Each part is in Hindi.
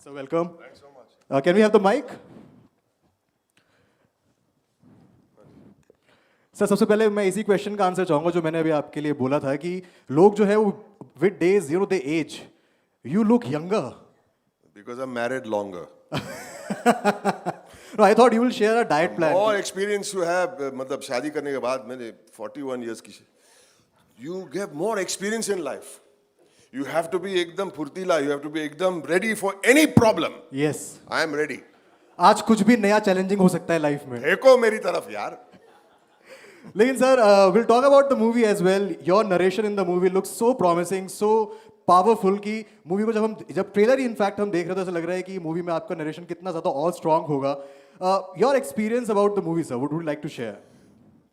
So welcome. Thanks so much. Can we have the mic? Sir सबसे पहले मैं इसी क्वेश्चन का आंसर चाहूंगा जो मैंने अभी आपके लिए बोला था कि लोग जो है वो with days they age you look younger. Because I'm married longer. No, I thought you will share a diet plan. More experience you have, मतलब शादी करने के बाद मैंने 41 years की. You get more experience in life. You have to be एकदम फुर्तीला. You have to be एकदम ready for any problem. Yes. I am ready. आज कुछ भी नया चैलेंजिंग हो सकता है लाइफ में. देखो मेरी तरफ यार. लेकिन sir will talk about the movie as well. Your narration in the movie looks so promising, so powerful कि मूवी को जब ट्रेलर ही इनफैक्ट हम देख रहे थे ऐसा लग रहा है कि मूवी में आपका नरेशन कितना ज्यादा और स्ट्रांग होगा. Your experience about the movie sir, would you like to share?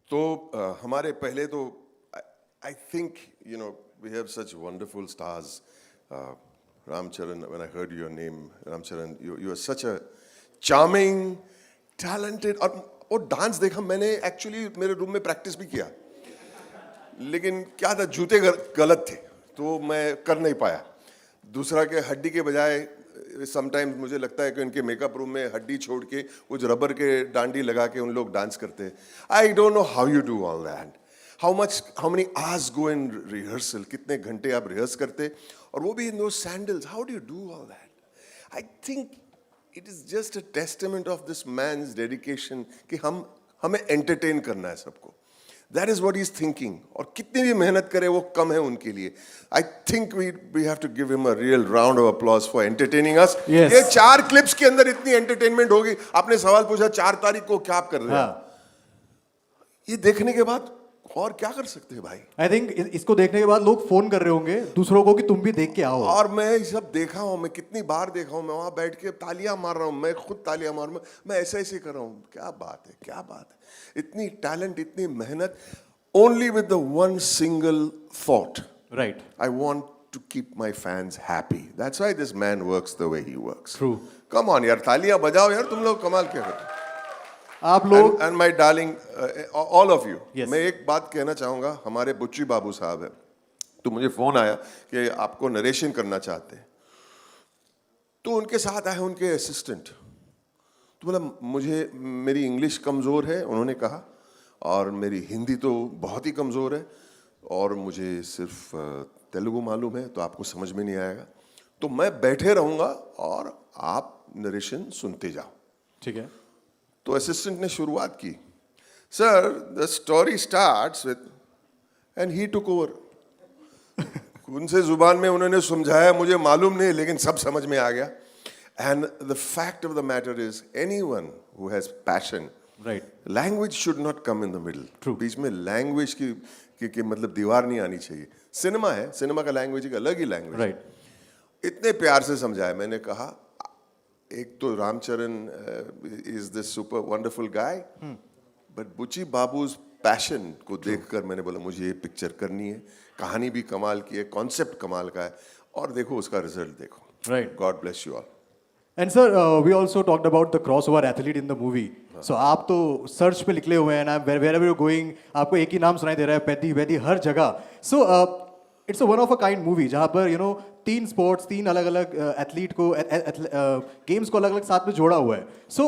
तो हमारे पहले तो I think we have such wonderful stars. Ramcharan, when I heard your name, Ramcharan, you are such a charming, talented. और डांस देखा मैंने एक्चुअली मेरे रूम में प्रैक्टिस भी किया, लेकिन क्या था जूते गलत थे तो मैं कर नहीं पाया. दूसरा के हड्डी के बजाय समटाइम्स मुझे लगता है कि उनके मेकअप रूम में हड्डी छोड़ के कुछ रबर के डांडी लगा के उन लोग डांस करते हैं. I don't know how you do all that. How many hours go in rehearsal, कितने घंटे आप रिहर्स करते, और वो भी in those sandals. How do you do all that? I think it is just a testament of this man's dedication कि हमें एंटरटेन करना है सबको. That is what he is thinking. और कितनी भी मेहनत करे वो कम है उनके लिए. I think we have to give him a real round of applause for entertaining us. ये 4 क्लिप्स के अंदर इतनी एंटरटेनमेंट होगी. आपने सवाल पूछा 4 तारीख को क्या आप कर रहे हैं. ये देखने के बाद और क्या कर सकते हैं भाई. आई थिंक इसको देखने के बाद लोग फोन कर रहे होंगे दूसरों को कि तुम भी देख के आओ. और मैं सब देखा हूं, मैं कितनी बार देखा हूं. मैं वहां बैठ के तालियां मार रहा हूं, मैं खुद तालियां मार रहा हूं, मैं ऐसे ऐसे कर रहा हूं. क्या बात है, क्या बात है. इतनी टैलेंट, इतनी मेहनत, only with the one single thought. Right. I want to keep my fans happy. That's why this man works the way he works. True. Come on यार, तालियां बजाओ यार, तुम लोग कमाल क्या करते. आप लोग and my darling, all of you. Yes. मैं एक बात कहना चाहूंगा. हमारे बुच्ची बाबू साहब है, तो मुझे फोन आया कि आपको नरेशन करना चाहते हैं. तो उनके साथ आए उनके असिस्टेंट. तो बोला मुझे मेरी इंग्लिश कमजोर है उन्होंने कहा, और मेरी हिंदी तो बहुत ही कमजोर है, और मुझे सिर्फ तेलुगु मालूम है, तो आपको समझ में नहीं आएगा. तो मैं बैठे रहूंगा और आप नरेशन सुनते जाओ. ठीक है. तो असिस्टेंट ने शुरुआत की. Sir the story starts with and he took over. उनसे जुबान में उन्होंने समझाया, मुझे मालूम नहीं, लेकिन सब समझ में आ गया. And the fact of the matter is anyone who has passion, right, language should not come in the middle. बीच में लैंग्वेज की मतलब दीवार नहीं आनी चाहिए. सिनेमा है, सिनेमा का लैंग्वेज एक अलग ही लैंग्वेज. राइट. इतने प्यार से समझाया. मैंने कहा एक तो Ramcharan is this super wonderful guy, but Buchi Babu's passion को देखकर मैंने बोला मुझे ये पिक्चर करनी है. कहानी भी कमाल की है, कॉन्सेप्ट कमाल का है, और देखो उसका रिजल्ट देखो. Right. God bless you all. And sir we also talked about the crossover athlete in the movie. So आप तो सर्च पे निकले हुए हैं ना, वेयर यू गोइंग आपको एक ही नाम सुनाई दे रहा है, पैदी वैदी हर जगह. So it's a one of a kind movie जहाँ पर 3 स्पोर्ट्स, 3 अलग अलग एथलीट को गेम्स को अलग अलग साथ में जोड़ा हुआ है. So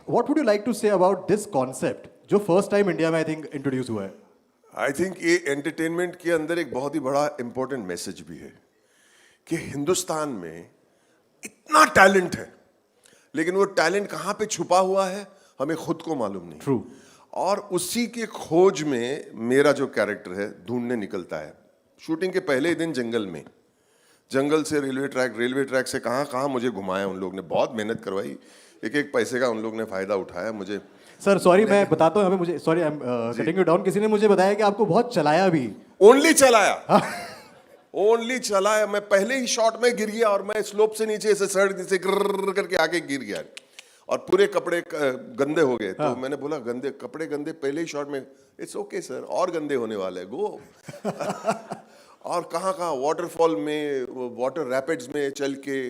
what would you like to say about this concept जो फर्स्ट टाइम इंडिया में आई थिंक इंट्रोड्यूस हुआ है? आई थिंक ये एंटरटेनमेंट के अंदर एक बहुत ही बड़ा इंपॉर्टेंट मैसेज भी है कि हिंदुस्तान में इतना टैलेंट है, लेकिन वो टैलेंट कहाँ पे छुपा हुआ है हमें खुद को मालूम नहीं. True. और उसी के खोज में मेरा जो कैरेक्टर है ढूंढने निकलता है. शूटिंग के पहले ही दिन जंगल से रेलवे ट्रैक से कहाँ मुझे घुमाया उन लोग ने. बहुत मेहनत करवाई, एक पैसे का उन लोग ने फायदा उठाया. मुझे सर सॉरी मैं बताता हूँ, मुझे sorry I am cutting you down. किसी ने मुझे बताया कि आपको बहुत चलाया भी. ओनली चलाया. मैं पहले ही शॉट में गिर गया, और मैं स्लोप से नीचे ऐसे सड़क से करके आके गिर गया, और पूरे कपड़े गंदे हो गए. तो मैंने बोला कपड़े गंदे पहले ही शॉट में. इट्स ओके सर, और गंदे होने वाले हैं, गो. और कहाँ वाटरफॉल में, वाटर रैपिड्स में चल के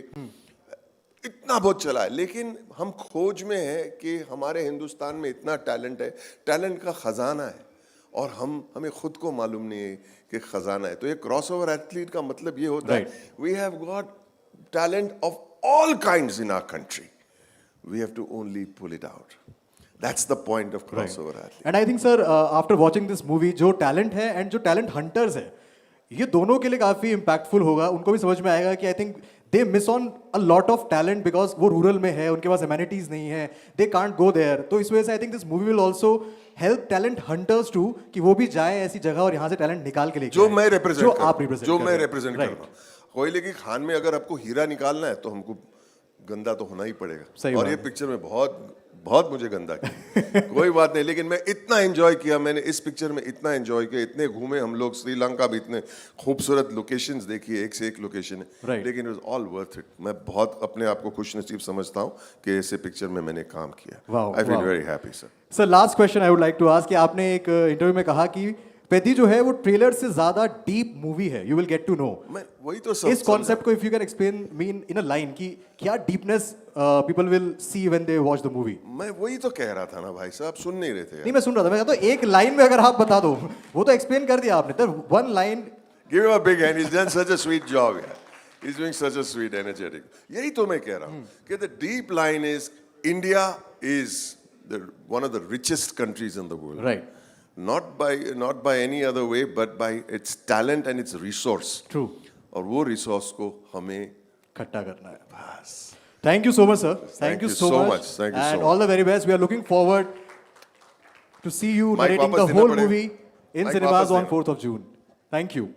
इतना बहुत चला है. लेकिन हम खोज में है कि हमारे हिंदुस्तान में इतना टैलेंट है, टैलेंट का खजाना है, और हमें खुद को मालूम नहीं है कि खजाना है. तो ये क्रॉसओवर एथलीट का मतलब ये होता है we have got talent of all kinds in our country. We have to only pull it out. That's the point of crossover athlete. And I think sir after watching this movie जो टैलेंट है एंड जो टैलेंट हंटर्स है ये दोनों के लिए काफी इम्पैक्टफुल होगा. उनको भी समझ में आएगा कि I think they miss on a lot of talent because वो रूरल में है, उनके पास एमेनिटीज नहीं है, दे कांट गो देयर. तो इस वजह से I think this movie will also help talent hunters to कि वो भी जाए ऐसी जगह और यहाँ से टैलेंट निकाल के लेके जो आए. मैं रिप्रेजेंट जो आप रिप्रेजेंट जो मैं रिप्रेजेंट कर रहा हूँ. कोयले की खान में अगर आपको हीरा निकालना है तो हमको गंदा तो होना ही पड़ेगा. सही और बात ये है. पिक्चर में बहुत बहुत मुझे गंदा किया. कोई बात नहीं, लेकिन मैं इतना एंजॉय किया, मैंने इस पिक्चर में इतना एंजॉय किया, इतने घूमे हम लोग श्रीलंका भी, इतने खूबसूरत लोकेशंस देखी, एक से एक लोकेशन है. Right. लेकिन it was all worth it. मैं बहुत अपने आप को खुश नसीब समझता हूँ कि ऐसे पिक्चर में मैंने काम किया. Wow, I feel wow. Very happy sir. Sir last question I would like to ask कि आपने एक इंटरव्यू में कहा कि पेदी जो है वो ट्रेलर से ज्यादा डीप मूवी है. You will get to know. मैं वही तो इस कॉन्सेप्ट को if you can explain mean in a line कि क्या deepness people will see when they watch the movie. मैं वही तो कह रहा था ना भाई साहब, सुन नहीं रहे थे यार. नहीं मैं सुन रहा था, मैं कहता हूं एक लाइन में अगर आप बता दो. वो तो एक्सप्लेन कर दिया आपने. तो one line. Give him a big hand. He's done such a sweet job. Yeah. He's doing such a sweet, energetic. यही तो मैं कह रहा हूँ कि the deep line is India is one of the richest countries in the world. Right. Not by any other way, but by its talent and its resource. True. और वो resource को हमें इकट्ठा करना है. बस. Thank you so much, sir. Thank you you so so much. much. Thank you so And much. all the very best. We are looking forward to see you Mike narrating वापस the देना whole पड़ेगा. movie in Mike cinemas वापस on देना. 4th of June. Thank you.